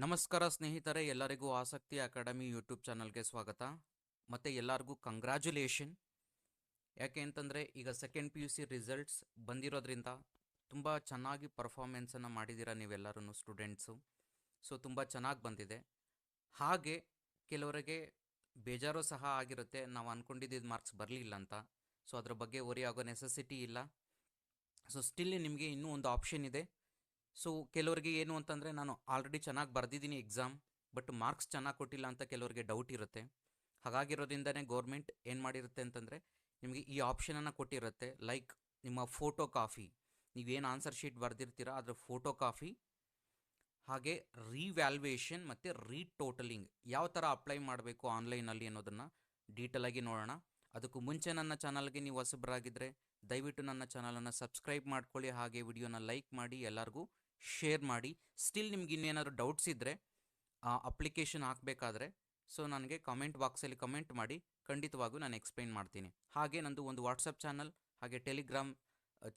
ನಮಸ್ಕಾರ ಸ್ನೇಹಿತರೆ, ಎಲ್ಲರಿಗೂ ಆಸಕ್ತಿ ಅಕಾಡೆಮಿ ಯೂಟ್ಯೂಬ್ ಚಾನಲ್ಗೆ ಸ್ವಾಗತ. ಮತ್ತು ಎಲ್ಲರಿಗೂ ಕಂಗ್ರ್ಯಾಚುಲೇಷನ್. ಯಾಕೆ ಅಂತಂದರೆ ಈಗ second P U C results ಬಂದಿರೋದ್ರಿಂದ ತುಂಬ ಚೆನ್ನಾಗಿ ಪರ್ಫಾರ್ಮೆನ್ಸನ್ನು ಮಾಡಿದ್ದೀರಾ ನೀವೆಲ್ಲರೂ ಸ್ಟೂಡೆಂಟ್ಸು. ಸೊ ತುಂಬ ಚೆನ್ನಾಗಿ ಬಂದಿದೆ. ಹಾಗೆ ಕೆಲವರಿಗೆ ಬೇಜಾರು ಸಹ ಆಗಿರುತ್ತೆ, ನಾವು ಅಂದ್ಕೊಂಡಿದ್ದ ಮಾರ್ಕ್ಸ್ ಬರಲಿಲ್ಲ ಅಂತ. ಸೊ ಅದ್ರ ಬಗ್ಗೆ ವರಿ ಆಗೋ ನೆಸೆಸಿಟಿ ಇಲ್ಲ. ಸೊ ಸ್ಟಿಲ್ ನಿಮಗೆ ಇನ್ನೂ ಒಂದು ಆಪ್ಷನ್ ಇದೆ. ಸೊ ಕೆಲವರಿಗೆ ಏನು ಅಂತಂದರೆ, ನಾನು ಆಲ್ರೆಡಿ ಚೆನ್ನಾಗಿ ಬರೆದಿದ್ದೀನಿ ಎಕ್ಸಾಮ್, ಬಟ್ ಮಾರ್ಕ್ಸ್ ಚೆನ್ನಾಗಿ ಕೊಟ್ಟಿಲ್ಲ ಅಂತ ಕೆಲವರಿಗೆ ಡೌಟ್ ಇರುತ್ತೆ. ಹಾಗಾಗಿರೋದ್ರಿಂದನೇ ಗೌರ್ಮೆಂಟ್ ಏನು ಮಾಡಿರುತ್ತೆ ಅಂತಂದರೆ, ನಿಮಗೆ ಈ ಆಪ್ಷನನ್ನು ಕೊಟ್ಟಿರುತ್ತೆ. ಲೈಕ್ ನಿಮ್ಮ ಫೋಟೋ ಕಾಫಿ, ನೀವೇನು ಆನ್ಸರ್ ಶೀಟ್ ಬರೆದಿರ್ತೀರ ಅದರ ಫೋಟೋ ಕಾಫಿ, ಹಾಗೆ ರೀವ್ಯಾಲ್ಯೂಯೇಷನ್ ಮತ್ತು ರೀಟೋಟಲಿಂಗ್ ಯಾವ ಥರ ಅಪ್ಲೈ ಮಾಡಬೇಕು ಆನ್ಲೈನಲ್ಲಿ ಅನ್ನೋದನ್ನು ಡೀಟೇಲಾಗಿ ನೋಡೋಣ. ಅದಕ್ಕೂ ಮುಂಚೆ ನನ್ನ ಚಾನಲ್ಗೆ ನೀವು ಹೊಸಬರಾಗಿದ್ದರೆ ದಯವಿಟ್ಟು ನನ್ನ ಚಾನಲನ್ನು ಸಬ್ಸ್ಕ್ರೈಬ್ ಮಾಡ್ಕೊಳ್ಳಿ, ಹಾಗೆ ವಿಡಿಯೋನ ಲೈಕ್ ಮಾಡಿ, ಎಲ್ಲರಿಗೂ ಶೇರ್ ಮಾಡಿ. ಸ್ಟಿಲ್ ನಿಮ್ಗೆ ಇನ್ನೇನಾದರೂ ಡೌಟ್ಸ್ ಇದ್ದರೆ ಅಪ್ಲಿಕೇಶನ್ ಹಾಕಬೇಕಾದ್ರೆ ಸೊ ನನಗೆ ಕಾಮೆಂಟ್ ಬಾಕ್ಸಲ್ಲಿ ಕಮೆಂಟ್ ಮಾಡಿ, ಖಂಡಿತವಾಗೂ ನಾನು ಎಕ್ಸ್ಪ್ಲೈನ್ ಮಾಡ್ತೀನಿ. ಹಾಗೆ ನಂದು ಒಂದು ವಾಟ್ಸಪ್ ಚಾನಲ್ ಹಾಗೆ ಟೆಲಿಗ್ರಾಮ್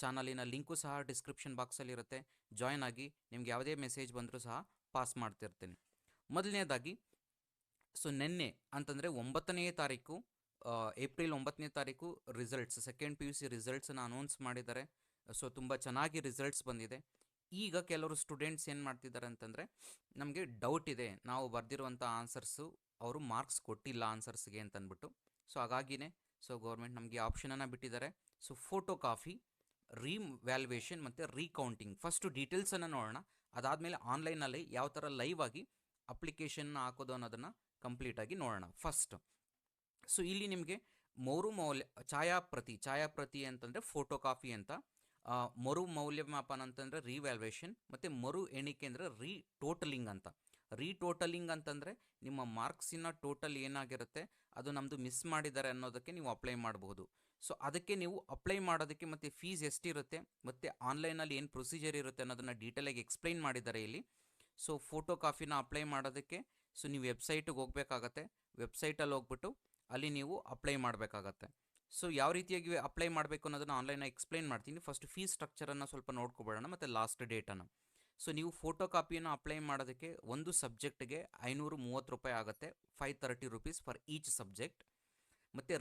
ಚಾನಲಿನ ಲಿಂಕು ಸಹ ಡಿಸ್ಕ್ರಿಪ್ಷನ್ ಬಾಕ್ಸಲ್ಲಿ ಇರುತ್ತೆ. ಜಾಯ್ನ್ ಆಗಿ, ನಿಮ್ಗೆ ಯಾವುದೇ ಮೆಸೇಜ್ ಬಂದರೂ ಸಹ ಪಾಸ್ ಮಾಡ್ತಿರ್ತೀನಿ. ಮೊದಲನೇದಾಗಿ, ಸೊ ನಿನ್ನೆ ಅಂತಂದರೆ 9ನೇ ತಾರೀಕು, ಏಪ್ರಿಲ್ 9ನೇ ತಾರೀಕು results, second P U C ರಿಸಲ್ಟ್ಸನ್ನು ಅನೌನ್ಸ್ ಮಾಡಿದ್ದಾರೆ. ಸೊ ತುಂಬ ಚೆನ್ನಾಗಿ ರಿಸಲ್ಟ್ಸ್ ಬಂದಿದೆ. ಈಗ ಕೆಲವರು ಸ್ಟೂಡೆಂಟ್ಸ್ ಏನು ಮಾಡ್ತಿದ್ದಾರೆ ಅಂತಂದರೆ, ನಮಗೆ ಡೌಟ್ ಇದೆ, ನಾವು ಬರೆದಿರುವಂಥ ಆನ್ಸರ್ಸು ಅವರು ಮಾರ್ಕ್ಸ್ ಕೊಟ್ಟಿಲ್ಲ ಆನ್ಸರ್ಸ್ಗೆ ಅಂತಂದ್ಬಿಟ್ಟು. ಸೊ ಹಾಗಾಗಿನೇ ಸೊ ಗೌರ್ಮೆಂಟ್ ನಮಗೆ ಆಪ್ಷನನ್ನು ಬಿಟ್ಟಿದ್ದಾರೆ. ಸೊ ಫೋಟೋ ಕಾಫಿ, ರೀವ್ಯಾಲ್ಯೂಯೇಷನ್ ಮತ್ತು ರೀಕೌಂಟಿಂಗ್. ಫಸ್ಟು ಡೀಟೇಲ್ಸನ್ನು ನೋಡೋಣ, ಅದಾದಮೇಲೆ ಆನ್ಲೈನಲ್ಲಿ ಯಾವ ಥರ ಲೈವ್ ಆಗಿ ಅಪ್ಲಿಕೇಶನ್ನ ಹಾಕೋದು ಅನ್ನೋದನ್ನು ಕಂಪ್ಲೀಟಾಗಿ ನೋಡೋಣ. ಫಸ್ಟ್, ಸೊ ಇಲ್ಲಿ ನಿಮಗೆ ಛಾಯಾಪ್ರತಿ ಅಂತಂದರೆ ಫೋಟೋ ಕಾಫಿ ಅಂತ, ಮರು ಮೌಲ್ಯಮಾಪನ ಅಂತಂದರೆ ರೀವ್ಯಾಲ್ಯೂಯೇಷನ್, ಮತ್ತು ಮರು ಎಣಿಕೆ ಅಂದರೆ ರೀಟೋಟಲಿಂಗ್ ಅಂತ. ರೀಟೋಟಲಿಂಗ್ ಅಂತಂದರೆ ನಿಮ್ಮ ಮಾರ್ಕ್ಸಿನ ಟೋಟಲ್ ಏನಾಗಿರುತ್ತೆ ಅದು ನಮ್ಮದು ಮಿಸ್ ಮಾಡಿದ್ದಾರೆ ಅನ್ನೋದಕ್ಕೆ ನೀವು ಅಪ್ಲೈ ಮಾಡಬಹುದು. ಸೊ ಅದಕ್ಕೆ ನೀವು ಅಪ್ಲೈ ಮಾಡೋದಕ್ಕೆ ಮತ್ತು ಫೀಸ್ ಎಷ್ಟಿರುತ್ತೆ ಮತ್ತು ಆನ್ಲೈನಲ್ಲಿ ಏನು ಪ್ರೊಸೀಜರ್ ಇರುತ್ತೆ ಅನ್ನೋದನ್ನು ಡೀಟೇಲಾಗಿ ಎಕ್ಸ್ಪ್ಲೈನ್ ಮಾಡಿದ್ದಾರೆ ಇಲ್ಲಿ. ಸೊ ಫೋಟೋ ಕಾಫಿನ ಅಪ್ಲೈ ಮಾಡೋದಕ್ಕೆ ಸೊ ನೀವು ವೆಬ್ಸೈಟಿಗೆ ಹೋಗಬೇಕಾಗತ್ತೆ. ವೆಬ್ಸೈಟಲ್ಲಿ ಹೋಗ್ಬಿಟ್ಟು ಅಲ್ಲಿ ನೀವು ಅಪ್ಲೈ ಮಾಡಬೇಕಾಗತ್ತೆ. ಸೊ ಯಾವ ರೀತಿಯಾಗಿ ಅಪ್ಲೈ ಮಾಡಬೇಕು ಅನ್ನೋದನ್ನು ಆನ್ಲೈನಾಗಿ ಎಕ್ಸ್ಪ್ಲೈನ್ ಮಾಡ್ತೀನಿ. ಫಸ್ಟ್ ಫೀಸ್ ಸ್ಟ್ರಕ್ಚರನ್ನು ಸ್ವಲ್ಪ ನೋಡ್ಕೊಬೇಡೋಣ ಮತ್ತು ಲಾಸ್ಟ್ ಡೇಟನ್ನು. ಸೊ ನೀವು ಫೋಟೋ ಕಾಪಿಯನ್ನು ಅಪ್ಲೈ ಮಾಡೋದಕ್ಕೆ ಒಂದು ಸಬ್ಜೆಕ್ಟ್ಗೆ 530 ರೂಪಾಯಿ ಆಗುತ್ತೆ, 530 ರುಪೀಸ್ ಫಾರ್ ಈಚ್ ಸಬ್ಜೆಕ್ಟ್. ಮತ್ತು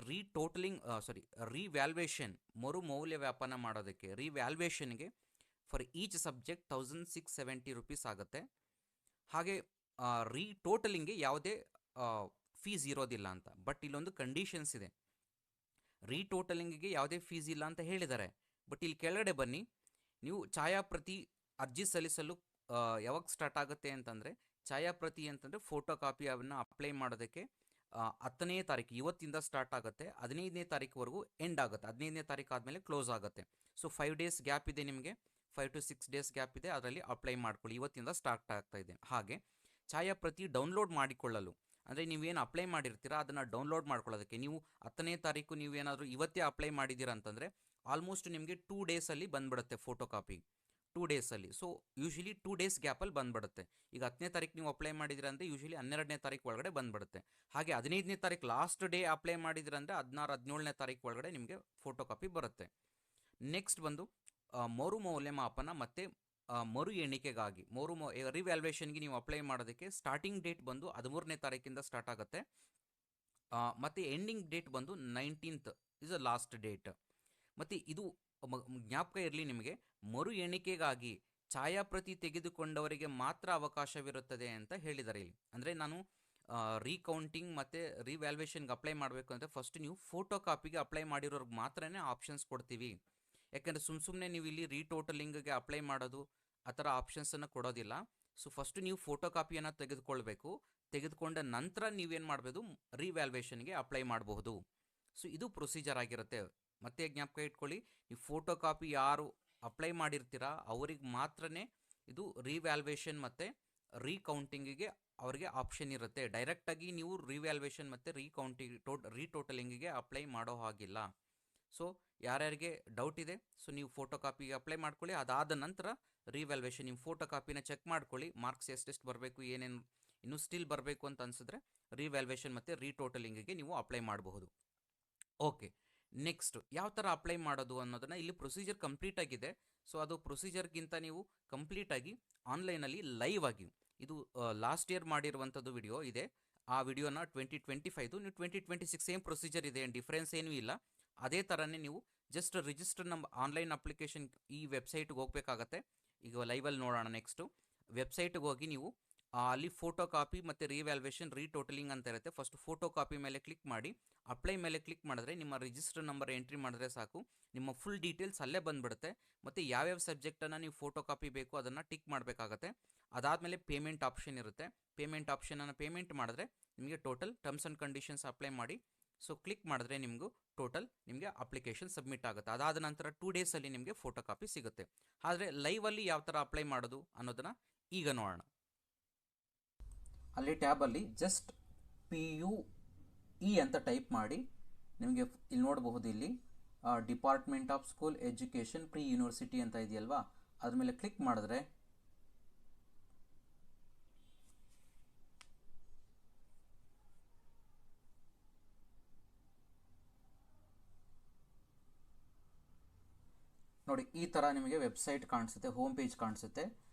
ರೀವ್ಯಾಲ್ಯೂಯೇಷನ್ ಮರು ಮೌಲ್ಯವ್ಯಾಪನ ಮಾಡೋದಕ್ಕೆ ರೀವ್ಯಾಲ್ಯೂಯೇಷನ್ಗೆ ಫಾರ್ ಈಚ್ ಸಬ್ಜೆಕ್ಟ್ 1670 ರುಪೀಸ್ ಆಗುತ್ತೆ. ಹಾಗೆ ರೀಟೋಟಲಿಂಗ್ಗೆ ಯಾವುದೇ ಫೀಸ್ ಇರೋದಿಲ್ಲ ಅಂತ. ಬಟ್ ಇಲ್ಲೊಂದು ಕಂಡೀಷನ್ಸ್ ಇದೆ, ರೀಟೋಟಲಿಂಗಿಗೆ ಯಾವುದೇ ಫೀಸ್ ಇಲ್ಲ ಅಂತ ಹೇಳಿದ್ದಾರೆ. ಬಟ್ ಇಲ್ಲಿ ಕೆಳಗಡೆ ಬನ್ನಿ, ನೀವು ಛಾಯಾಪ್ರತಿ ಅರ್ಜಿ ಸಲ್ಲಿಸಲು ಯಾವಾಗ ಸ್ಟಾರ್ಟ್ ಆಗುತ್ತೆ ಅಂತಂದರೆ, ಛಾಯಾಪ್ರತಿ ಅಂತಂದರೆ ಫೋಟೋ ಕಾಪಿಯನ್ನು ಅಪ್ಲೈ ಮಾಡೋದಕ್ಕೆ 10ನೇ ತಾರೀಕು ಇವತ್ತಿಂದ ಸ್ಟಾರ್ಟ್ ಆಗುತ್ತೆ, 15ನೇ ತಾರೀಕುವರೆಗೂ ಎಂಡ್ ಆಗುತ್ತೆ. 15ನೇ ತಾರೀಕು ಆದಮೇಲೆ ಕ್ಲೋಸ್ ಆಗುತ್ತೆ. ಸೊ 5 ಡೇಸ್ ಗ್ಯಾಪ್ ಇದೆ ನಿಮಗೆ, 5 to 6 ಡೇಸ್ ಗ್ಯಾಪ್ ಇದೆ, ಅದರಲ್ಲಿ ಅಪ್ಲೈ ಮಾಡ್ಕೊಳ್ಳಿ. ಇವತ್ತಿಂದ ಸ್ಟಾರ್ಟ್ ಆಗ್ತಾ ಇದೆ. ಹಾಗೆ ಛಾಯಾಪ್ರತಿ ಡೌನ್ಲೋಡ್ ಮಾಡಿಕೊಳ್ಳಲು ಅಂದರೆ ನೀವೇನು ಅಪ್ಲೈ ಮಾಡಿರ್ತೀರಾ ಅದನ್ನು ಡೌನ್ಲೋಡ್ ಮಾಡ್ಕೊಳ್ಳೋದಕ್ಕೆ ನೀವು 10ನೇ ತಾರೀಕು ನೀವೇನಾದರೂ ಇವತ್ತೇ ಅಪ್ಲೈ ಮಾಡಿದ್ದೀರಾ ಅಂತಂದರೆ ಆಲ್ಮೋಸ್ಟ್ ನಿಮಗೆ 2 ಡೇಸಲ್ಲಿ ಬಂದುಬಿಡುತ್ತೆ ಫೋಟೋ ಕಾಪಿ, 2 ಡೇಸಲ್ಲಿ. ಸೊ ಯೂಶ್ವಲಿ 2 ಡೇಸ್ ಗ್ಯಾಪಲ್ಲಿ ಬಂದುಬಿಡುತ್ತೆ. ಈಗ 10ನೇ ತಾರೀಕು ನೀವು ಅಪ್ಲೈ ಮಾಡಿದ್ದೀರಾ ಅಂದರೆ ಯೂಶ್ವಲಿ 12ನೇ ತಾರೀಕು ಒಳಗಡೆ ಬಂದುಬಿಡುತ್ತೆ. ಹಾಗೆ 15ನೇ ತಾರೀಕು ಲಾಸ್ಟ್ ಡೇ ಅಪ್ಲೈ ಮಾಡಿದ್ದೀರಾ ಅಂದರೆ 16, 17ನೇ ತಾರೀಕು ಒಳಗಡೆ ನಿಮಗೆ ಫೋಟೋ ಕಾಪಿ ಬರುತ್ತೆ. ನೆಕ್ಸ್ಟ್ ಬಂದು ಮರು ಮೌಲ್ಯಮಾಪನ ಮತ್ತು ಮರು ಎಣಿಕೆಗಾಗಿ ರಿವ್ಯಾಲ್ಯೂಯೇಷನ್ಗೆ ನೀವು ಅಪ್ಲೈ ಮಾಡೋದಕ್ಕೆ ಸ್ಟಾರ್ಟಿಂಗ್ ಡೇಟ್ ಬಂದು 13ನೇ ತಾರೀಕಿಂದ ಸ್ಟಾರ್ಟ್ ಆಗುತ್ತೆ, ಮತ್ತು ಎಂಡಿಂಗ್ ಡೇಟ್ ಬಂದು 19th is a last date. ಮತ್ತು ಇದು ಜ್ಞಾಪಕ ಇರಲಿ ನಿಮಗೆ, ಮರು ಎಣಿಕೆಗಾಗಿ ಛಾಯಾಪ್ರತಿ ತೆಗೆದುಕೊಂಡವರಿಗೆ ಮಾತ್ರ ಅವಕಾಶವಿರುತ್ತದೆ ಅಂತ ಹೇಳಿದ್ದಾರೆ ಇಲ್ಲಿ. ಅಂದರೆ ನಾನು ರೀಕೌಂಟಿಂಗ್ ಮತ್ತು ರಿವ್ಯಾಲ್ಯೂಯೇಷನ್ಗೆ ಅಪ್ಲೈ ಮಾಡಬೇಕು ಅಂದರೆ ಫಸ್ಟ್ ನೀವು ಫೋಟೋ ಕಾಪಿಗೆ ಅಪ್ಲೈ ಮಾಡಿರೋರ್ಗೆ ಮಾತ್ರನೇ ಆಪ್ಷನ್ಸ್ ಕೊಡ್ತೀವಿ. ಯಾಕೆಂದರೆ ಸುಮ್ಮನೆ ನೀವು ಇಲ್ಲಿ ರೀಟೋಟಲಿಂಗ್ಗೆ ಅಪ್ಲೈ ಮಾಡೋದು ಆ ಥರ ಆಪ್ಷನ್ಸನ್ನು ಕೊಡೋದಿಲ್ಲ. ಸೊ ಫಸ್ಟು ನೀವು ಫೋಟೋ ಕಾಪಿಯನ್ನು ತೆಗೆದುಕೊಳ್ಬೇಕು, ತೆಗೆದುಕೊಂಡ ನಂತರ ನೀವೇನು ಮಾಡಬಹುದು, ರಿವ್ಯಾಲ್ಯೂಯೇಷನ್ಗೆ ಅಪ್ಲೈ ಮಾಡಬಹುದು. ಸೊ ಇದು ಪ್ರೊಸೀಜರ್ ಆಗಿರುತ್ತೆ. ಮತ್ತೆ ಜ್ಞಾಪಕ ಇಟ್ಕೊಳ್ಳಿ, ನೀವು ಫೋಟೋ ಕಾಪಿ ಯಾರು ಅಪ್ಲೈ ಮಾಡಿರ್ತೀರಾ ಅವ್ರಿಗೆ ಮಾತ್ರನೇ ಇದು ರಿವ್ಯಾಲ್ಯೂಯೇಷನ್ ಮತ್ತು ರೀಕೌಂಟಿಂಗಿಗೆ ಅವರಿಗೆ ಆಪ್ಷನ್ ಇರುತ್ತೆ. ಡೈರೆಕ್ಟಾಗಿ ನೀವು ರಿವ್ಯಾಲ್ಯೂಯೇಷನ್ ಮತ್ತು ರೀಟೋಟಲಿಂಗಿಗೆ ಅಪ್ಲೈ ಮಾಡೋ ಹಾಗಿಲ್ಲ. ಸೊ ಯಾರ್ಯಾರಿಗೆ ಡೌಟ್ ಇದೆ ಸೊ ನೀವು ಫೋಟೋ ಕಾಪಿಗೆ ಅಪ್ಲೈ ಮಾಡ್ಕೊಳ್ಳಿ. ಅದಾದ ನಂತರ ರಿವ್ಯಾಲ್ಯೂಯೇಷನ್ ನಿಮ್ಮ ಫೋಟೋ ಕಾಪಿನ ಚೆಕ್ ಮಾಡ್ಕೊಳ್ಳಿ, ಮಾರ್ಕ್ಸ್ ಎಷ್ಟೆಷ್ಟು ಬರಬೇಕು, ಏನೇನು ಇನ್ನೂ ಸ್ಟಿಲ್ ಬರಬೇಕು ಅಂತ ಅನಿಸಿದ್ರೆ ರಿವ್ಯಾಲ್ಯೂಯೇಷನ್ ಮತ್ತು ರೀಟೋಟಲಿಂಗಿಗೆ ನೀವು ಅಪ್ಲೈ ಮಾಡಬಹುದು. ಓಕೆ, ನೆಕ್ಸ್ಟ್ ಯಾವ ಥರ ಅಪ್ಲೈ ಮಾಡೋದು ಅನ್ನೋದನ್ನು ಇಲ್ಲಿ ಪ್ರೊಸೀಜರ್ ಕಂಪ್ಲೀಟ್ ಆಗಿದೆ. ಸೊ ಅದು ಪ್ರೊಸೀಜರ್ಗಿಂತ ನೀವು ಕಂಪ್ಲೀಟಾಗಿ ಆನ್ಲೈನಲ್ಲಿ ಲೈವ್ ಆಗಿ ಇದು ಲಾಸ್ಟ್ ಇಯರ್ ಮಾಡಿರುವಂಥದ್ದು ವಿಡಿಯೋ ಇದೆ. ಆ ವಿಡಿಯೋನ 2025 ನೀವು 2026 ಸೇಮ್ ಪ್ರೊಸೀಜರ್ ಇದೆ, ಏನು ಡಿಫ್ರೆನ್ಸ್ ಏನೂ ಇಲ್ಲ. ಅದೇ ಥರನೇ ನೀವು ಜಸ್ಟ್ ರಿಜಿಸ್ಟರ್ ನಮ್ಮ ಆನ್ಲೈನ್ ಅಪ್ಲಿಕೇಶನ್ ಈ ವೆಬ್ಸೈಟ್ಗೆ ಹೋಗಬೇಕಾಗತ್ತೆ. ಈಗ ಲೈವಲ್ಲಿ ನೋಡೋಣ. ನೆಕ್ಸ್ಟು ವೆಬ್ಸೈಟ್ಗೆ ಹೋಗಿ ನೀವು ಅಲ್ಲಿ ಫೋಟೋ ಕಾಪಿ ಮತ್ತು ರಿವ್ಯಾಲ್ಯೂಯೇಷನ್ ರೀಟೋಟಲಿಂಗ್ ಅಂತ ಇರುತ್ತೆ. ಫಸ್ಟ್ ಫೋಟೋ ಕಾಪಿ ಮೇಲೆ ಕ್ಲಿಕ್ ಮಾಡಿ ಅಪ್ಲೈ ಮೇಲೆ ಕ್ಲಿಕ್ ಮಾಡಿದ್ರೆ ನಿಮ್ಮ ರಿಜಿಸ್ಟರ್ ನಂಬರ್ ಎಂಟ್ರಿ ಮಾಡಿದ್ರೆ ಸಾಕು, ನಿಮ್ಮ ಫುಲ್ ಡೀಟೇಲ್ಸ್ ಅಲ್ಲೇ ಬಂದುಬಿಡುತ್ತೆ. ಮತ್ತು ಯಾವ್ಯಾವ ಸಬ್ಜೆಕ್ಟನ್ನು ನೀವು ಫೋಟೋ ಕಾಪಿ ಬೇಕು ಅದನ್ನು ಟಿಕ್ ಮಾಡಬೇಕಾಗತ್ತೆ. ಅದಾದಮೇಲೆ ಪೇಮೆಂಟ್ ಆಪ್ಷನ್ ಇರುತ್ತೆ. ಪೇಮೆಂಟ್ ಆಪ್ಷನನ್ನು ಪೇಮೆಂಟ್ ಮಾಡಿದ್ರೆ ನಿಮಗೆ total terms and conditions apply ಮಾಡಿ ಸೊ ಕ್ಲಿಕ್ ಮಾಡಿದ್ರೆ ನಿಮಗೆ ಅಪ್ಲಿಕೇಶನ್ ಸಬ್ಮಿಟ್ ಆಗುತ್ತೆ. ಅದಾದ ನಂತರ 2 ಡೇಸಲ್ಲಿ ನಿಮಗೆ ಫೋಟೋ ಕಾಪಿ ಸಿಗುತ್ತೆ. ಆದರೆ ಲೈವಲ್ಲಿ ಯಾವ ಥರ ಅಪ್ಲೈ ಮಾಡೋದು ಅನ್ನೋದನ್ನು ಈಗ ನೋಡೋಣ. ಅಲ್ಲಿ ಟ್ಯಾಬಲ್ಲಿ ಜಸ್ಟ್ PUE ಅಂತ ಟೈಪ್ ಮಾಡಿ ನಿಮಗೆ ಇಲ್ಲಿ ನೋಡಬಹುದು. ಇಲ್ಲಿ department of school education pre university ಅಂತ ಇದೆಯಲ್ವಾ, ಅದ್ರ ಮೇಲೆ ಕ್ಲಿಕ್ ಮಾಡಿದ್ರೆ ನೋಡಿ ಈ ಥರ ನಿಮಗೆ ವೆಬ್ಸೈಟ್ ಕಾಣಿಸುತ್ತೆ, ಹೋಮ್ ಪೇಜ್ ಕಾಣಿಸುತ್ತೆ.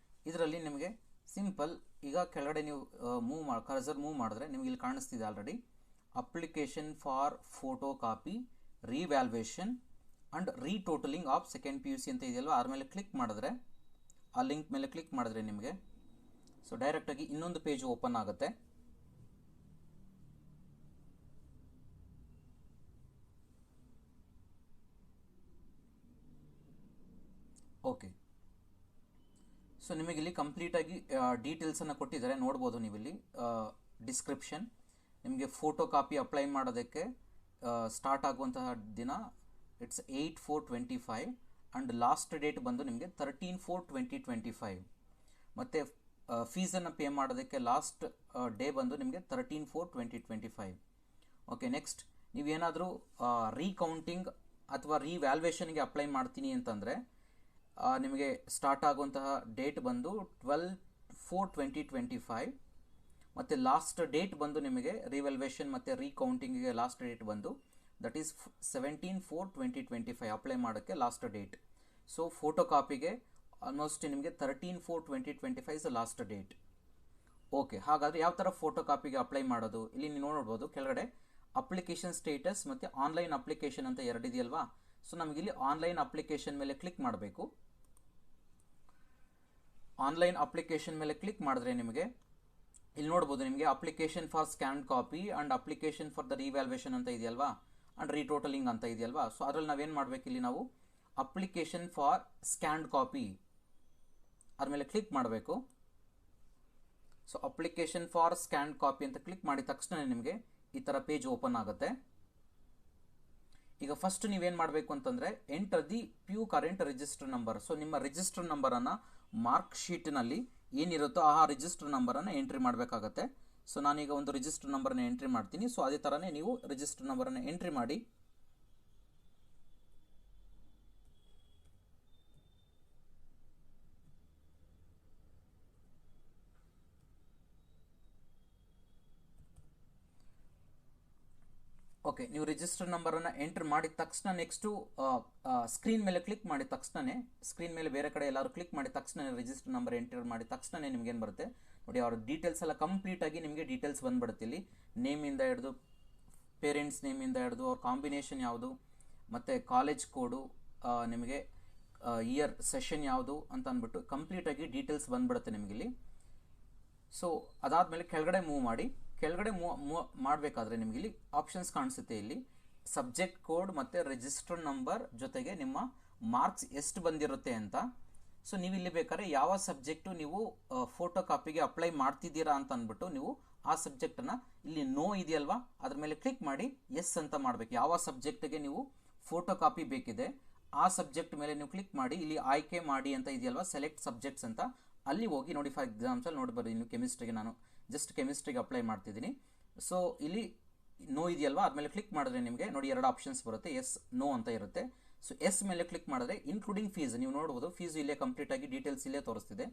ಇದರಲ್ಲಿ ನಿಮಗೆ ಸಿಂಪಲ್ ಈಗ ಕೆಳಗಡೆ ನೀವು ಕರ್ಸರ್ ಮೂವ್ ಮಾಡಿದ್ರೆ ನಿಮಗೆ ಇಲ್ಲಿ ಕಾಣಿಸ್ತಿದೆ already application for photo copy revaluation and retotalling of second PUC ಅಂತ ಇದೆಯಲ್ವ, ಅದ್ರ ಮೇಲೆ ಕ್ಲಿಕ್ ಮಾಡಿದ್ರೆ ಆ ಲಿಂಕ್ ಮೇಲೆ ಕ್ಲಿಕ್ ಮಾಡಿದ್ರೆ ನಿಮಗೆ ಸೊ ಡೈರೆಕ್ಟಾಗಿ ಇನ್ನೊಂದು ಪೇಜ್ ಓಪನ್ ಆಗುತ್ತೆ. ಓಕೆ, ಸೊ ನಿಮಗೆ ಇಲ್ಲಿ ಕಂಪ್ಲೀಟಾಗಿ ಡೀಟೇಲ್ಸನ್ನು ಕೊಟ್ಟಿದ್ದಾರೆ, ನೋಡ್ಬೋದು ನೀವು ಇಲ್ಲಿ ಡಿಸ್ಕ್ರಿಪ್ಷನ್. ನಿಮಗೆ ಫೋಟೋ ಕಾಪಿ ಅಪ್ಲೈ ಮಾಡೋದಕ್ಕೆ ಸ್ಟಾರ್ಟ್ ಆಗುವಂತಹ ದಿನ ಇಟ್ಸ್ 8/4/25 ಆ್ಯಂಡ್ ಲಾಸ್ಟ್ ಡೇಟ್ ಬಂದು ನಿಮಗೆ 13/4/2025. ಮತ್ತು ಫೀಸನ್ನು ಪೇ ಮಾಡೋದಕ್ಕೆ ಲಾಸ್ಟ್ ಡೇ ಬಂದು ನಿಮಗೆ 13/4/2025. ಓಕೆ, ನೆಕ್ಸ್ಟ್ ನೀವೇನಾದರೂ ರೀಕೌಂಟಿಂಗ್ ಅಥವಾ ರಿವ್ಯಾಲ್ಯೂಯೇಷನ್ಗೆ ಅಪ್ಲೈ ಮಾಡ್ತೀನಿ ಅಂತಂದರೆ ನಿಮಗೆ ಸ್ಟಾರ್ಟ್ ಆಗುವಂತಹ ಡೇಟ್ ಬಂದು 12/4/2025 ಮತ್ತು ಲಾಸ್ಟ್ ಡೇಟ್ ಬಂದು ನಿಮಗೆ ರಿವ್ಯಾಲ್ಯೂಯೇಷನ್ ಮತ್ತು ರೀಕೌಂಟಿಂಗಿಗೆ ಲಾಸ್ಟ್ ಡೇಟ್ ಬಂದು ದಟ್ ಈಸ್ 17/4/2025 ಅಪ್ಲೈ ಮಾಡೋಕ್ಕೆ ಲಾಸ್ಟ್ ಡೇಟ್. ಸೊ ಫೋಟೋ ಕಾಪಿಗೆ ಆಲ್ಮೋಸ್ಟ್ ನಿಮಗೆ 13/4/2025 ಇಸ್ ಲಾಸ್ಟ್ ಡೇಟ್. ಓಕೆ, ಹಾಗಾದರೆ ಯಾವ ಥರ ಫೋಟೋ ಕಾಪಿಗೆ ಅಪ್ಲೈ ಮಾಡೋದು ಇಲ್ಲಿ ನೀವು ನೋಡ್ಬೋದು. ಕೆಳಗಡೆ ಅಪ್ಲಿಕೇಶನ್ ಸ್ಟೇಟಸ್ ಮತ್ತು ಆನ್ಲೈನ್ ಅಪ್ಲಿಕೇಶನ್ ಅಂತ ಎರಡಿದೆಯಲ್ವಾ. ಸೊ ನಮಗಿಲ್ಲಿ ಆನ್ಲೈನ್ ಅಪ್ಲಿಕೇಶನ್ ಮೇಲೆ ಕ್ಲಿಕ್ ಮಾಡಬೇಕು. ಆನ್ಲೈನ್ ಅಪ್ಲಿಕೇಶನ್ ಮೇಲೆ ಕ್ಲಿಕ್ ಮಾಡಿದ್ರೆ ನಿಮಗೆ ಇಲ್ಲಿ ನೋಡ್ಬೋದು ನಿಮಗೆ application for scan copy and application for the revaluation ಅಂತ ಇದೆಯಲ್ವಾ ಆ್ಯಂಡ್ ರೀಟೋಟಲಿಂಗ್ ಅಂತ ಇದೆಯಲ್ವಾ. ಸೊ ಅದರಲ್ಲಿ ನಾವೇನು ಮಾಡಬೇಕು, ಇಲ್ಲಿ ನಾವು ಅಪ್ಲಿಕೇಶನ್ ಫಾರ್ ಸ್ಕ್ಯಾನ್ಡ್ ಕಾಪಿ ಅದ್ರ ಮೇಲೆ ಕ್ಲಿಕ್ ಮಾಡಬೇಕು. So application for scanned copy ಅಂತ ಕ್ಲಿಕ್ ಮಾಡಿದ ತಕ್ಷಣ ನಿಮಗೆ ಈ ಥರ ಪೇಜ್ ಓಪನ್ ಆಗುತ್ತೆ. ಈಗ ಫಸ್ಟ್ ನೀವೇನು ಮಾಡಬೇಕು ಅಂತಂದರೆ enter the PU current register number. So ನಿಮ್ಮ ರಿಜಿಸ್ಟರ್ ನಂಬರನ್ನು ಮಾರ್ಕ್ ಶೀಟ್ನಲ್ಲಿ ಏನಿರುತ್ತೋ ಆ ರಿಜಿಸ್ಟರ್ ನಂಬರನ್ನು ಎಂಟ್ರಿ ಮಾಡಬೇಕಾಗತ್ತೆ. ಸೊ ನಾನೀಗ ಒಂದು ರಿಜಿಸ್ಟರ್ ನಂಬರನ್ನು ಎಂಟ್ರಿ ಮಾಡ್ತೀನಿ. ಸೊ ಅದೇ ಥರನೇ ನೀವು ರಿಜಿಸ್ಟರ್ ನಂಬರನ್ನು ಎಂಟ್ರಿ ಮಾಡಿ. ಓಕೆ, ನೀವು ರಿಜಿಸ್ಟರ್ ನಂಬರನ್ನು ಎಂಟ್ರ್ ಮಾಡಿದ ತಕ್ಷಣ ನೆಕ್ಸ್ಟು ಸ್ಕ್ರೀನ್ ಮೇಲೆ ಕ್ಲಿಕ್ ಮಾಡಿದ ತಕ್ಷಣವೇ ಸ್ಕ್ರೀನ್ ಮೇಲೆ ಬೇರೆ ಕಡೆ ಎಲ್ಲರೂ ಕ್ಲಿಕ್ ಮಾಡಿದ ತಕ್ಷಣ ರಿಜಿಸ್ಟರ್ ನಂಬರ್ ಎಂಟರ್ ಮಾಡಿದ ತಕ್ಷಣ ನಿಮ್ಗೆ ಏನು ಬರುತ್ತೆ ನೋಡಿ, ಅವ್ರ ಡೀಟೇಲ್ಸ್ ಎಲ್ಲ ಕಂಪ್ಲೀಟಾಗಿ ನಿಮಗೆ ಡೀಟೇಲ್ಸ್ ಬಂದುಬಿಡುತ್ತೆ. ಇಲ್ಲಿ ನೇಮಿಂದ ಹಿಡಿದು ಪೇರೆಂಟ್ಸ್ ನೇಮಿಂದ ಹಿಡಿದು ಅವ್ರ ಕಾಂಬಿನೇಷನ್ ಯಾವುದು ಮತ್ತು ಕಾಲೇಜ್ ಕೋಡು ನಿಮಗೆ ಇಯರ್ ಸೆಷನ್ ಯಾವುದು ಅಂತ ಅಂದ್ಬಿಟ್ಟು ಕಂಪ್ಲೀಟಾಗಿ ಡೀಟೇಲ್ಸ್ ಬಂದುಬಿಡುತ್ತೆ ನಿಮಗಿಲ್ಲಿ. ಸೊ ಅದಾದಮೇಲೆ ಕೆಳಗಡೆ ಮೂವ್ ಮಾಡಿ. ಕೆಳಗಡೆ ಮಾಡಬೇಕಾದ್ರೆ ನಿಮಗೆ ಇಲ್ಲಿ ಆಪ್ಷನ್ಸ್ ಕಾಣಿಸುತ್ತೆ. ಇಲ್ಲಿ ಸಬ್ಜೆಕ್ಟ್ ಕೋಡ್ ಮತ್ತು ರಿಜಿಸ್ಟರ್ ನಂಬರ್ ಜೊತೆಗೆ ನಿಮ್ಮ ಮಾರ್ಕ್ಸ್ ಎಷ್ಟು ಬಂದಿರುತ್ತೆ ಅಂತ. ಸೊ ನೀವು ಇಲ್ಲಿ ಬೇಕಾದ್ರೆ ಯಾವ ಸಬ್ಜೆಕ್ಟು ನೀವು ಫೋಟೋ ಕಾಪಿಗೆ ಅಪ್ಲೈ ಮಾಡ್ತಿದ್ದೀರಾ ಅಂತ ಅಂದ್ಬಿಟ್ಟು ನೀವು ಆ ಸಬ್ಜೆಕ್ಟನ್ನು ಇಲ್ಲಿ ನೋ ಇದೆಯಲ್ವಾ ಅದ್ರ ಮೇಲೆ ಕ್ಲಿಕ್ ಮಾಡಿ ಎಸ್ ಅಂತ ಮಾಡಬೇಕು. ಯಾವ ಸಬ್ಜೆಕ್ಟ್ಗೆ ನೀವು ಫೋಟೋ ಕಾಪಿ ಬೇಕಿದೆ ಆ ಸಬ್ಜೆಕ್ಟ್ ಮೇಲೆ ನೀವು ಕ್ಲಿಕ್ ಮಾಡಿ ಇಲ್ಲಿ ಆಯ್ಕೆ ಮಾಡಿ ಅಂತ ಇದೆಯಲ್ವಾ ಸೆಲೆಕ್ಟ್ ಸಬ್ಜೆಕ್ಟ್ಸ್ ಅಂತ, ಅಲ್ಲಿ ಹೋಗಿ ನೋಡಿ. ಫಾರ್ ಎಕ್ಸಾಂಪಲ್ ನೋಡಿ ಬರ್ರಿ, ನೀವು ಕೆಮಿಸ್ಟ್ರಿಗೆ ನಾನು ಜಸ್ಟ್ ಕೆಮಿಸ್ಟ್ರಿಗೆ ಅಪ್ಲೈ ಮಾಡ್ತಿದ್ದೀನಿ. ಸೊ ಇಲ್ಲಿ ನೋ ಇದೆಯಲ್ವಾ ಅದ್ಮೇಲೆ ಕ್ಲಿಕ್ ಮಾಡಿದ್ರೆ ನಿಮಗೆ ನೋಡಿ ಎರಡು ಆಪ್ಷನ್ಸ್ ಬರುತ್ತೆ, ಎಸ್ ನೋ ಅಂತ ಇರುತ್ತೆ. ಸೊ ಎಸ್ ಮೇಲೆ ಕ್ಲಿಕ್ ಮಾಡಿದ್ರೆ ಇನ್ಕ್ಲೂಡಿಂಗ್ ಫೀಸ್ ನೀವು ನೋಡ್ಬೋದು, ಫೀಸ್ ಇಲ್ಲೇ ಕಂಪ್ಲೀಟಾಗಿ ಡೀಟೇಲ್ಸ್ ಇಲ್ಲೇ ತೋರಿಸ್ತಿದೆ.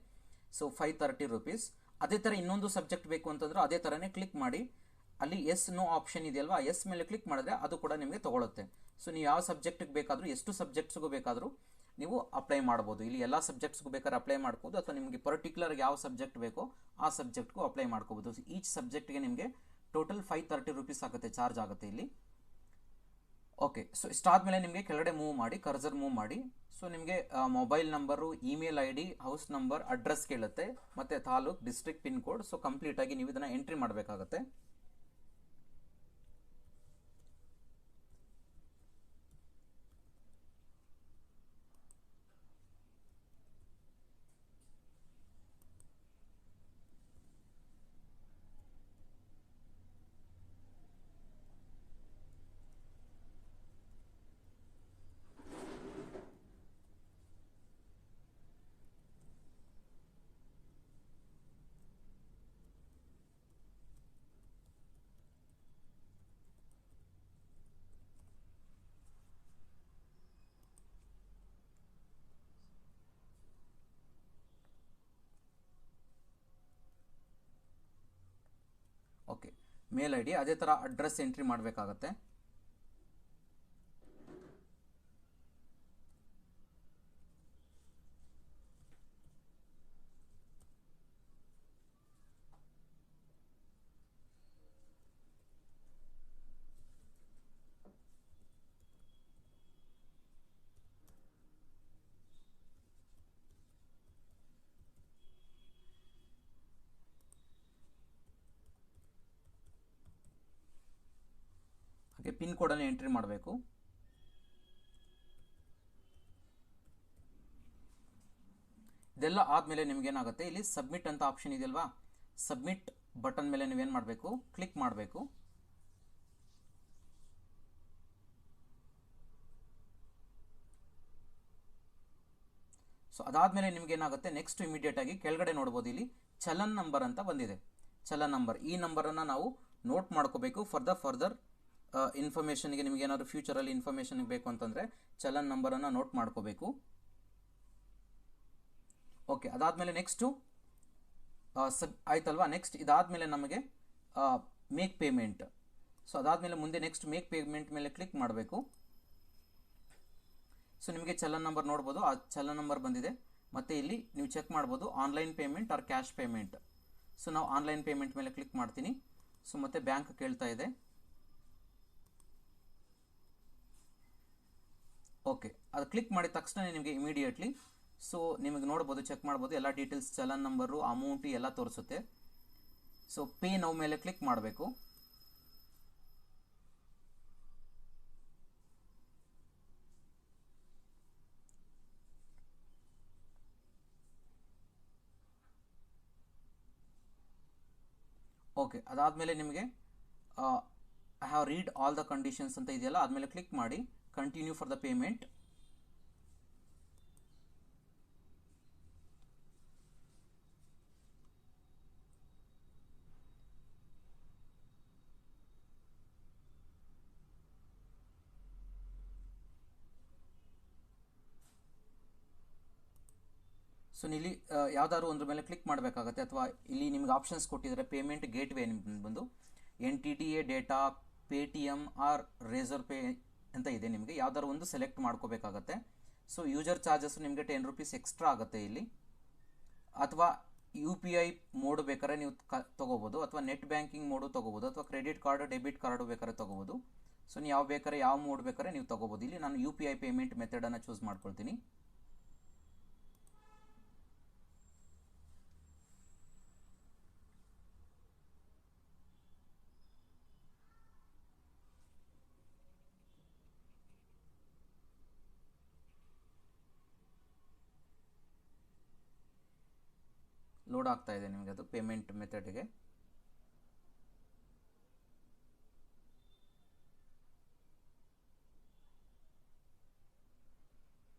So 530 rupees. ಅದೇ ಥರ ಇನ್ನೊಂದು ಸಬ್ಜೆಕ್ಟ್ ಬೇಕು ಅಂತಂದ್ರೆ ಅದೇ ಥರನೇ ಕ್ಲಿಕ್ ಮಾಡಿ ಅಲ್ಲಿ ಎಸ್ ನೋ ಆಪ್ಷನ್ ಇದೆಯಲ್ವಾ ಎಸ್ ಮೇಲೆ ಕ್ಲಿಕ್ ಮಾಡಿದ್ರೆ ಅದು ಕೂಡ ನಿಮಗೆ ತೊಗೊಳುತ್ತೆ. ಸೊ ನೀವು ಯಾವ ಸಬ್ಜೆಕ್ಟಿಗೆ ಬೇಕಾದರೂ ಎಷ್ಟು ಸಬ್ಜೆಕ್ಟ್ಸ್ಗೂ ಬೇಕಾದರೂ ನೀವು ಅಪ್ಲೈ ಮಾಡ್ಬೋದು. ಇಲ್ಲಿ ಎಲ್ಲ ಸಬ್ಜೆಕ್ಟ್ಸ್ಗೂ ಬೇಕಾದ್ರೆ ಅಪ್ಲೈ ಮಾಡ್ಬೋದು, ಅಥವಾ ನಿಮಗೆ ಪರ್ಟಿಕ್ಯುಲರ್ ಯಾವ ಸಬ್ಜೆಕ್ಟ್ ಬೇಕೋ ಆ ಸಬ್ಜೆಕ್ಟ್ಗೂ ಅಪ್ಲೈ ಮಾಡ್ಕೋಬೋದು. ಈಚ್ ಸಬ್ಜೆಕ್ಟ್ಗೆ ನಿಮಗೆ ಟೋಟಲ್ 530 ರೂಪೀಸ್ ಆಗುತ್ತೆ, ಚಾರ್ಜ್ ಆಗುತ್ತೆ ಇಲ್ಲಿ. ಓಕೆ, ಸೊ ಇಷ್ಟಾದಮೇಲೆ ನಿಮಗೆ ಕೆಳಗಡೆ ಮೂವ್ ಮಾಡಿ, ಕರ್ಸರ್ ಮೂವ್ ಮಾಡಿ. ಸೊ ನಿಮಗೆ mobile number, email I D, house number, address ಕೇಳುತ್ತೆ, ಮತ್ತು taluk, district, pin code. So ಕಂಪ್ಲೀಟಾಗಿ ನೀವು ಇದನ್ನು ಎಂಟ್ರಿ ಮಾಡಬೇಕಾಗತ್ತೆ. ಓಕೆ, ಮೇಲ್ ಐ ಡಿ, ಅದೇ ಥರ ಅಡ್ರೆಸ್ ಎಂಟ್ರಿ ಮಾಡಬೇಕಾಗತ್ತೆ. ಹಾಗೆ ಪಿನ್ ಕೋಡನ್ನು ಎಂಟ್ರಿ ಮಾಡಬೇಕು. ಇದೆಲ್ಲ ಆದಮೇಲೆ ನಿಮಗೇನಾಗುತ್ತೆ, ಇಲ್ಲಿ ಸಬ್ಮಿಟ್ ಅಂತ ಆಪ್ಷನ್ ಇದೆಯಲ್ವಾ, ಸಬ್ಮಿಟ್ ಬಟನ್ ಮೇಲೆ ನೀವೇನು ಮಾಡಬೇಕು, ಕ್ಲಿಕ್ ಮಾಡಬೇಕು. ಸೊ ಅದಾದಮೇಲೆ ನಿಮಗೇನಾಗುತ್ತೆ, ನೆಕ್ಸ್ಟ್ ಇಮಿಡಿಯೇಟಾಗಿ ಕೆಳಗಡೆ ನೋಡ್ಬೋದು, ಇಲ್ಲಿ ಚಲನ್ ನಂಬರ್ ಅಂತ ಬಂದಿದೆ. ಚಲನ್ ನಂಬರ್, ಈ ನಂಬರನ್ನು ನಾವು ನೋಟ್ ಮಾಡ್ಕೋಬೇಕು ಫರ್ದರ್ ಇನ್ಫಾರ್ಮೇಷನ್ಗೆ. ನಿಮಗೇನಾದ್ರು ಫ್ಯೂಚರಲ್ಲಿ ಇನ್ಫಾರ್ಮೇಷನ್ಗೆ ಬೇಕು ಅಂತಂದರೆ ಚಲನ್ ನಂಬರನ್ನು ನೋಟ್ ಮಾಡ್ಕೋಬೇಕು. ಓಕೆ, ಅದಾದಮೇಲೆ ನೆಕ್ಸ್ಟು ಆಯ್ತಲ್ವಾ. ನೆಕ್ಸ್ಟ್ ಇದಾದಮೇಲೆ ನಮಗೆ ಮೇಕ್ ಪೇಮೆಂಟ್. ಸೊ ಅದಾದಮೇಲೆ ಮುಂದೆ ನೆಕ್ಸ್ಟ್ ಮೇಕ್ ಪೇಮೆಂಟ್ ಮೇಲೆ ಕ್ಲಿಕ್ ಮಾಡಬೇಕು. ಸೊ ನಿಮಗೆ ಚಲನ್ ನಂಬರ್ ನೋಡ್ಬೋದು, ಆ ಚಲನ್ ನಂಬರ್ ಬಂದಿದೆ. ಮತ್ತು ಇಲ್ಲಿ ನೀವು ಚೆಕ್ ಮಾಡ್ಬೋದು online payment or cash payment. So ನಾವು ಆನ್ಲೈನ್ ಪೇಮೆಂಟ್ ಮೇಲೆ ಕ್ಲಿಕ್ ಮಾಡ್ತೀನಿ. ಸೊ ಮತ್ತೆ ಬ್ಯಾಂಕ್ ಕೇಳ್ತಾ ಇದೆ. ಓಕೆ, ಅದು ಕ್ಲಿಕ್ ಮಾಡಿದ ತಕ್ಷಣ ನಿಮಗೆ ಇಮಿಡಿಯೇಟ್ಲಿ ಸೊ ನಿಮಗೆ ನೋಡ್ಬೋದು, ಚೆಕ್ ಮಾಡ್ಬೋದು, ಎಲ್ಲ ಡೀಟೇಲ್ಸ್, ಚಲನ್ ನಂಬರು, ಅಮೌಂಟು ಎಲ್ಲ ತೋರಿಸುತ್ತೆ. ಸೊ ಪೇ ನೌ ಮೇಲೆ ಕ್ಲಿಕ್ ಮಾಡಬೇಕು. ಓಕೆ, ಅದಾದಮೇಲೆ ನಿಮಗೆ I have read all the conditions ಅಂತ ಇದೆಯಲ್ಲ, ಆದಮೇಲೆ ಕ್ಲಿಕ್ ಮಾಡಿ continue for the payment. So ಇಲ್ಲಿ ಯಾವ್ದಾದ್ರು ಒಂದ್ರ ಮೇಲೆ ಕ್ಲಿಕ್ ಮಾಡಬೇಕಾಗತ್ತೆ, ಅಥವಾ ಇಲ್ಲಿ ನಿಮ್ಗೆ ಆಪ್ಷನ್ಸ್ ಕೊಟ್ಟಿದ್ದಾರೆ. ಪೇಮೆಂಟ್ ಗೇಟ್ವೇ ಬಂದು NTTA, data, Paytm or Razorpay ಅಂತ ಇದೆ. ನಿಮಗೆ ಯಾವ್ದಾದ್ರು ಒಂದು ಸೆಲೆಕ್ಟ್ ಮಾಡ್ಕೋಬೇಕಾಗತ್ತೆ. ಸೊ ಯೂಸರ್ ಚಾರ್ಜಸ್ ನಿಮಗೆ 10 ರೂಪೀಸ್ ಎಕ್ಸ್ಟ್ರಾ ಆಗುತ್ತೆ ಇಲ್ಲಿ. ಅಥವಾ UPI ಮೋಡ್ ಬೇಕಾದ್ರೆ ನೀವು ತೊಗೋಬೋದು, ಅಥವಾ ನೆಟ್ ಬ್ಯಾಂಕಿಂಗ್ ಮೋಡು ತೊಗೋಬೋದು, ಅಥವಾ ಕ್ರೆಡಿಟ್ ಕಾರ್ಡು, ಡೆಬಿಟ್ ಕಾರ್ಡು ಬೇಕಾದ್ರೆ ತೊಗೋಬೋದು. ಸೊ ನೀವು ಯಾವ ಮೋಡ್ ಬೇಕಾದ್ರೆ ನೀವು ತೊಗೋಬೋದು. ಇಲ್ಲಿ ನಾನು UPI ಪೇಮೆಂಟ್ ಮೆಥಡನ್ನು ಚೂಸ್ ಮಾಡ್ಕೊಳ್ತೀನಿ. ಲೋಡ್ ಆಗ್ತಾ ಇದೆ ನಿಮಗೆ ಅದು ಪೇಮೆಂಟ್ ಮೆಥಡ್ಗೆ.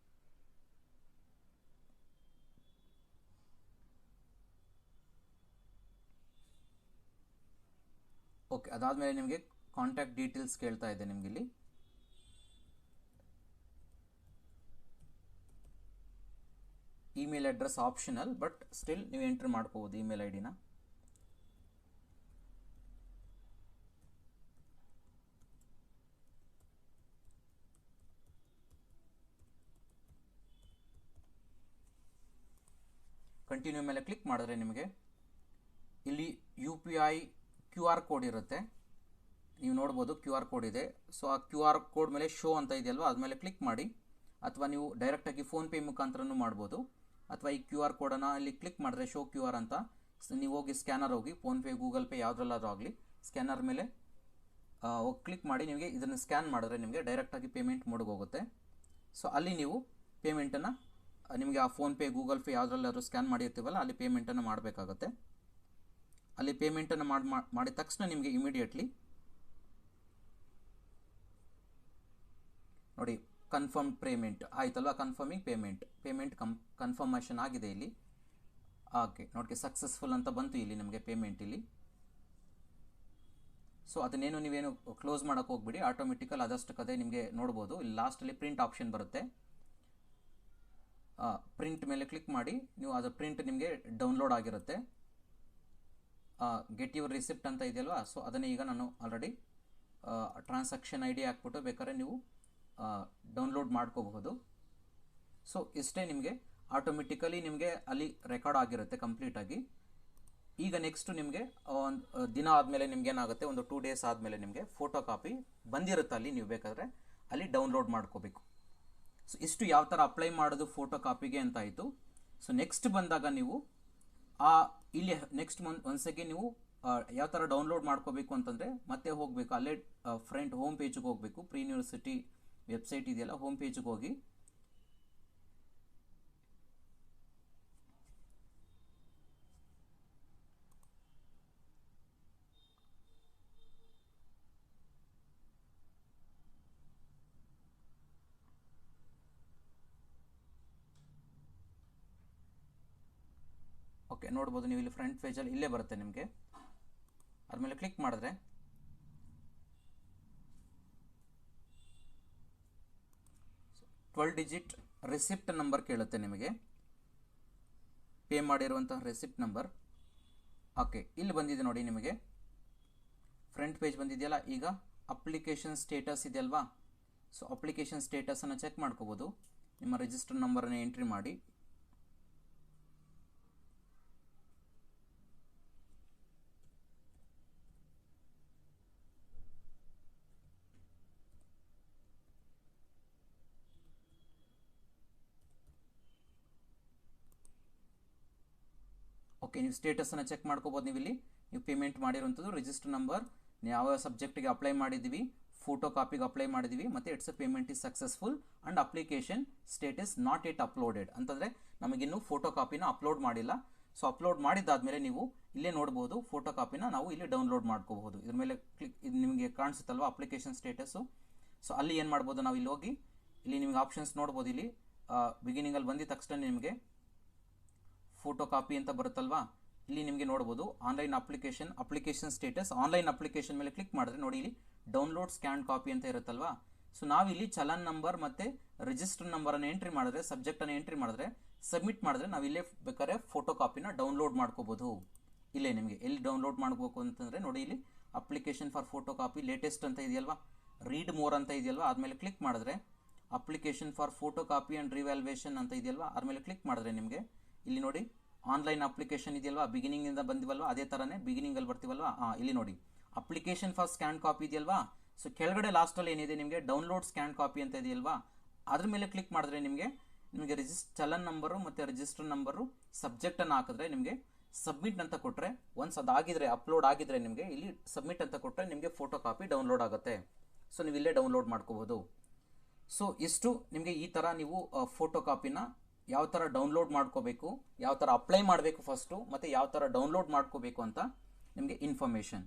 ಓಕೆ, ಅದಾದಮೇಲೆ ನಿಮಗೆ ಕಾಂಟ್ಯಾಕ್ಟ್ ಡೀಟೇಲ್ಸ್ ಕೇಳ್ತಾ ಇದೆ ನಿಮಗೆ ಇಲ್ಲಿ. Email address optional, but still ನೀವು ಎಂಟ್ರಿ ಮಾಡ್ಕೋಬೋದು ಇಮೇಲ್ ಐ ಡಿನ. ಕಂಟಿನ್ಯೂ ಮೇಲೆ ಕ್ಲಿಕ್ ಮಾಡಿದ್ರೆ ನಿಮಗೆ ಇಲ್ಲಿ UPI QR ಕೋಡ್ ಇರುತ್ತೆ, ನೀವು ನೋಡ್ಬೋದು QR ಕೋಡ್ ಇದೆ. ಸೊ ಆ QR ಕೋಡ್ ಮೇಲೆ ಶೋ ಅಂತ ಇದೆಯಲ್ವ, ಅದ್ಮೇಲೆ ಕ್ಲಿಕ್ ಮಾಡಿ. ಅಥವಾ ನೀವು ಡೈರೆಕ್ಟಾಗಿ ಫೋನ್ಪೇ ಮುಖಾಂತರನೂ ಮಾಡ್ಬೋದು. ಅಥವಾ ಈ QR ಕೋಡನ್ನು ಇಲ್ಲಿ ಕ್ಲಿಕ್ ಮಾಡಿದ್ರೆ ಶೋ QR ಅಂತ ನೀವು ಹೋಗಿ ಸ್ಕ್ಯಾನರ್ ಹೋಗಿ ಫೋನ್ಪೇ ಗೂಗಲ್ ಪೇ ಯಾವುದ್ರಲ್ಲಾದ್ರೂ ಆಗಲಿ ಸ್ಕ್ಯಾನರ್ ಮೇಲೆ ಹೋಗಿ ಕ್ಲಿಕ್ ಮಾಡಿ ನಿಮಗೆ ಇದನ್ನು ಸ್ಕ್ಯಾನ್ ಮಾಡಿದ್ರೆ ನಿಮಗೆ ಡೈರೆಕ್ಟಾಗಿ ಪೇಮೆಂಟ್ ಮೋಡ್ಗೆ ಹೋಗುತ್ತೆ. ಸೊ ಅಲ್ಲಿ ನೀವು ಪೇಮೆಂಟನ್ನು ನಿಮಗೆ ಆ ಫೋನ್ಪೇ ಗೂಗಲ್ ಪೇ ಯಾವುದ್ರಲ್ಲಾದ್ರೂ ಸ್ಕ್ಯಾನ್ ಮಾಡಿರ್ತೀವಲ್ಲ ಅಲ್ಲಿ ಪೇಮೆಂಟನ್ನು ಮಾಡಬೇಕಾಗುತ್ತೆ. ಅಲ್ಲಿ ಪೇಮೆಂಟನ್ನು ಮಾಡಿದ ತಕ್ಷಣ ನಿಮಗೆ ಇಮಿಡಿಯೇಟ್ಲಿ ನೋಡಿ ಕನ್ಫರ್ಮ್ ಪೇಮೆಂಟ್ ಆಯ್ತಲ್ವ, ಕನ್ಫರ್ಮಿಂಗ್ ಪೇಮೆಂಟ್ ಕನ್ಫರ್ಮೇಷನ್ ಆಗಿದೆ ಇಲ್ಲಿ. ಓಕೆ ನೋಡಿ ಸಕ್ಸಸ್ಫುಲ್ ಅಂತ ಬಂತು ಇಲ್ಲಿ ನಿಮಗೆ ಪೇಮೆಂಟ್ ಇಲ್ಲಿ. ಸೊ ಅದನ್ನೇನು ನೀವೇನು ಕ್ಲೋಸ್ ಮಾಡೋಕ್ಕೆ ಹೋಗ್ಬಿಡಿ, ಆಟೋಮೆಟಿಕಲ್ ಅದಷ್ಟಕ್ಕದೇ ನಿಮಗೆ ನೋಡ್ಬೋದು. ಇಲ್ಲಿ ಲಾಸ್ಟಲ್ಲಿ ಪ್ರಿಂಟ್ ಆಪ್ಷನ್ ಬರುತ್ತೆ, ಪ್ರಿಂಟ್ ಮೇಲೆ ಕ್ಲಿಕ್ ಮಾಡಿ. ನೀವು ಅದು ಪ್ರಿಂಟ್ ನಿಮಗೆ ಡೌನ್ಲೋಡ್ ಆಗಿರುತ್ತೆ. ಗೆಟ್ ಯುವರ್ ರಿಸಿಪ್ಟ್ ಅಂತ ಇದೆಯಲ್ವಾ, ಸೊ ಅದನ್ನೇ ಈಗ ನಾನು ಆಲ್ರೆಡಿ ಟ್ರಾನ್ಸಾಕ್ಷನ್ ID ಹಾಕ್ಬಿಟ್ಟು ಬೇಕಾದ್ರೆ ನೀವು ಡೌನ್ಲೋಡ್ ಮಾಡ್ಕೋಬಹುದು. ಸೊ ಇಷ್ಟೇ, ನಿಮಗೆ ಆಟೋಮೆಟಿಕಲಿ ನಿಮಗೆ ಅಲ್ಲಿ ರೆಕಾರ್ಡ್ ಆಗಿರುತ್ತೆ ಕಂಪ್ಲೀಟಾಗಿ. ಈಗ ನೆಕ್ಸ್ಟ್ ನಿಮಗೆ ಒಂದು ದಿನ ಆದಮೇಲೆ ನಿಮ್ಗೆ ಏನಾಗುತ್ತೆ, ಒಂದು 2 days ಆದಮೇಲೆ ನಿಮಗೆ ಫೋಟೋ ಕಾಪಿ ಬಂದಿರುತ್ತೆ. ಅಲ್ಲಿ ನೀವು ಬೇಕಾದರೆ ಅಲ್ಲಿ ಡೌನ್ಲೋಡ್ ಮಾಡ್ಕೋಬೇಕು. ಸೊ ಇಷ್ಟು ಯಾವ ಥರ ಅಪ್ಲೈ ಮಾಡೋದು ಫೋಟೋ ಕಾಪಿಗೆ ಅಂತ ಆಯಿತು. ಸೊ ನೆಕ್ಸ್ಟ್ ಬಂದಾಗ ನೀವು ಇಲ್ಲಿ ನೆಕ್ಸ್ಟ್ ಒಂದ್ಸಗೆ ನೀವು ಯಾವ ಥರ ಡೌನ್ಲೋಡ್ ಮಾಡ್ಕೋಬೇಕು ಅಂತಂದರೆ ಮತ್ತೆ ಹೋಗಬೇಕು, ಅಲ್ಲೇ ಫ್ರಂಟ್ ಹೋಮ್ ಪೇಜಿಗೆ ಹೋಗಬೇಕು. ಪ್ರೀ ಯೂನಿವರ್ಸಿಟಿ ವೆಬ್ಸೈಟ್ ಇದೆಯಲ್ಲ, ಹೋಮ್ ಪೇಜಿಗೆ ಹೋಗಿ ಓಕೆ ನೋಡ್ಬೋದು ನೀವು ಇಲ್ಲಿ ಫ್ರಂಟ್ ಪೇಜಲ್ಲಿ ಇಲ್ಲೇ ಬರುತ್ತೆ ನಿಮಗೆ. ಅದ್ಮೇಲೆ ಕ್ಲಿಕ್ ಮಾಡಿದ್ರೆ 12 digit ರಿಸಿಪ್ಟ್ ನಂಬರ್ ಕೇಳುತ್ತೆ ನಿಮಗೆ, ಪೇ ಮಾಡಿರುವಂತಹ ರಿಸಿಪ್ಟ್ ನಂಬರ್. ಓಕೆ ಇಲ್ಲಿ ಬಂದಿದೆ ನೋಡಿ ನಿಮಗೆ ಫ್ರಂಟ್ ಪೇಜ್ ಬಂದಿದೆಯಲ್ಲ. ಈಗ ಅಪ್ಲಿಕೇಶನ್ ಸ್ಟೇಟಸ್ ಇದೆಯಲ್ವಾ, ಸೊ ಅಪ್ಲಿಕೇಶನ್ ಸ್ಟೇಟಸನ್ನು ಚೆಕ್ ಮಾಡ್ಕೋಬೋದು. ನಿಮ್ಮ ರಿಜಿಸ್ಟರ್ ನಂಬರನ್ನು ಎಂಟ್ರಿ ಮಾಡಿ. ಓಕೆ ನೀವು ಸ್ಟೇಟಸನ್ನು ಚೆಕ್ ಮಾಡ್ಕೋಬೋದು. ನೀವು ಇಲ್ಲಿ ನೀವು ಪೇಮೆಂಟ್ ಮಾಡಿರುವಂಥದ್ದು, ರಿಜಿಸ್ಟರ್ ನಂಬರ್, ಯಾವ ಸಬ್ಜೆಕ್ಟಿಗೆ ಅಪ್ಲೈ ಮಾಡಿದ್ದೀವಿ, ಫೋಟೋ ಕಾಪಿಗೆ ಅಪ್ಲೈ ಮಾಡಿದ್ದೀವಿ, ಮತ್ತು it's a payment is successful and application status not yet uploaded ಅಂತಂದರೆ ನಮಗಿನ್ನೂ ಫೋಟೋ ಕಾಪಿನ ಅಪ್ಲೋಡ್ ಮಾಡಿಲ್ಲ. ಸೊ ಅಪ್ಲೋಡ್ ಮಾಡಿದ್ದಾದಮೇಲೆ ನೀವು ಇಲ್ಲೇ ನೋಡ್ಬೋದು ಫೋಟೋ ಕಾಪಿನ ನಾವು ಇಲ್ಲಿ ಡೌನ್ಲೋಡ್ ಮಾಡ್ಕೋಬಹುದು. ಇದ್ರ ಮೇಲೆ ಕ್ಲಿಕ್, ಇದು ನಿಮಗೆ ಕಾಣಿಸುತ್ತಲ್ವ ಅಪ್ಲಿಕೇಶನ್ ಸ್ಟೇಟಸ್ಸು. ಸೊ ಅಲ್ಲಿ ಏನು ಮಾಡ್ಬೋದು, ನಾವು ಇಲ್ಲಿ ಹೋಗಿ ಇಲ್ಲಿ ನಿಮಗೆ ಆಪ್ಷನ್ಸ್ ನೋಡ್ಬೋದು. ಇಲ್ಲಿ ಬಿಗಿನಿಂಗಲ್ಲಿ ಬಂದಿದ ತಕ್ಷಣ ನಿಮಗೆ ಫೋಟೋ ಕಾಪಿ ಅಂತ ಬರುತ್ತಲ್ವಾ, ಇಲ್ಲಿ ನಿಮಗೆ ನೋಡ್ಬೋದು online application status, online application ಮೇಲೆ ಕ್ಲಿಕ್ ಮಾಡಿದ್ರೆ ನೋಡಿ ಇಲ್ಲಿ ಡೌನ್ಲೋಡ್ ಸ್ಕ್ಯಾನ್ ಕಾಪಿ ಅಂತ ಇರುತ್ತಲ್ವಾ. ಸೊ ನಾವಿಲ್ಲಿ ಚಲನ್ ನಂಬರ್ ಮತ್ತು ರಿಜಿಸ್ಟರ್ ನಂಬರನ್ನು ಎಂಟ್ರಿ ಮಾಡಿದ್ರೆ, ಸಬ್ಜೆಕ್ಟನ್ನು ಎಂಟ್ರಿ ಮಾಡಿದ್ರೆ, ಸಬ್ಮಿಟ್ ಮಾಡಿದ್ರೆ ನಾವು ಇಲ್ಲೇ ಬೇಕಾದ್ರೆ ಫೋಟೋ ಕಾಪಿನ ಡೌನ್ಲೋಡ್ ಮಾಡ್ಕೋಬೋದು. ಇಲ್ಲೇ ನಿಮಗೆ ಎಲ್ಲಿ ಡೌನ್ಲೋಡ್ ಮಾಡಬೇಕು ಅಂತಂದರೆ ನೋಡಿ ಇಲ್ಲಿ application for photo copy latest ಅಂತ ಇದೆಯಲ್ವಾ, ರೀಡ್ ಮೋರ್ ಅಂತ ಇದೆಯಲ್ವಾ, ಆದಮೇಲೆ ಕ್ಲಿಕ್ ಮಾಡಿದ್ರೆ application for photo copy and revaluation ಅಂತ ಇದೆಯಲ್ವಾ, ಆದಮೇಲೆ ಕ್ಲಿಕ್ ಮಾಡಿದ್ರೆ ನಿಮಗೆ ಇಲ್ಲಿ ನೋಡಿ ಆನ್ಲೈನ್ ಅಪ್ಲಿಕೇಶನ್ ಇದೆಯಲ್ವಾ, ಬಿಗಿನಿಂಗಿಂದ ಬಂದಿವಲ್ವಾ, ಅದೇ ಥರನೇ ಬಿಗಿನಿಂಗಲ್ಲಿ ಬರ್ತೀವಲ್ವಾ. ಇಲ್ಲಿ ನೋಡಿ ಅಪ್ಲಿಕೇಶನ್ ಫಾರ್ ಸ್ಕ್ಯಾನ್ ಕಾಪಿ ಇದೆಯಲ್ವಾ. ಸೊ ಕೆಳಗಡೆ ಲಾಸ್ಟಲ್ಲಿ ಏನಿದೆ ನಿಮಗೆ ಡೌನ್ಲೋಡ್ ಸ್ಕ್ಯಾನ್ ಕಾಪಿ ಅಂತ ಇದೆಯಲ್ವಾ, ಅದ್ರ ಮೇಲೆ ಕ್ಲಿಕ್ ಮಾಡಿದ್ರೆ ನಿಮಗೆ ಚಲನ್ ನಂಬರು ಮತ್ತು ರಿಜಿಸ್ಟರ್ ನಂಬರು ಸಬ್ಜೆಕ್ಟನ್ನು ಹಾಕಿದ್ರೆ ನಿಮಗೆ ಸಬ್ಮಿಟ್ ಅಂತ ಕೊಟ್ಟರೆ, ಒನ್ಸ್ ಅದಾಗಿದ್ರೆ ಅಪ್ಲೋಡ್ ಆಗಿದ್ರೆ ನಿಮಗೆ ಇಲ್ಲಿ ಸಬ್ಮಿಟ್ ಅಂತ ಕೊಟ್ಟರೆ ನಿಮಗೆ ಫೋಟೋ ಕಾಪಿ ಡೌನ್ಲೋಡ್ ಆಗುತ್ತೆ. ಸೊ ನೀವು ಇಲ್ಲೇ ಡೌನ್ಲೋಡ್ ಮಾಡ್ಕೋಬೋದು. ಸೊ ಇಷ್ಟು ನಿಮಗೆ ಈ ಥರ ನೀವು ಫೋಟೋ ಕಾಪಿನ ಯಾವ ಥರ ಡೌನ್ಲೋಡ್ ಮಾಡ್ಕೋಬೇಕು, ಯಾವ ಥರ ಅಪ್ಲೈ ಮಾಡಬೇಕು ಫಸ್ಟು, ಮತ್ತು ಯಾವ ಥರ ಡೌನ್ಲೋಡ್ ಮಾಡ್ಕೋಬೇಕು ಅಂತ ನಿಮಗೆ ಇನ್ಫಾರ್ಮೇಷನ್.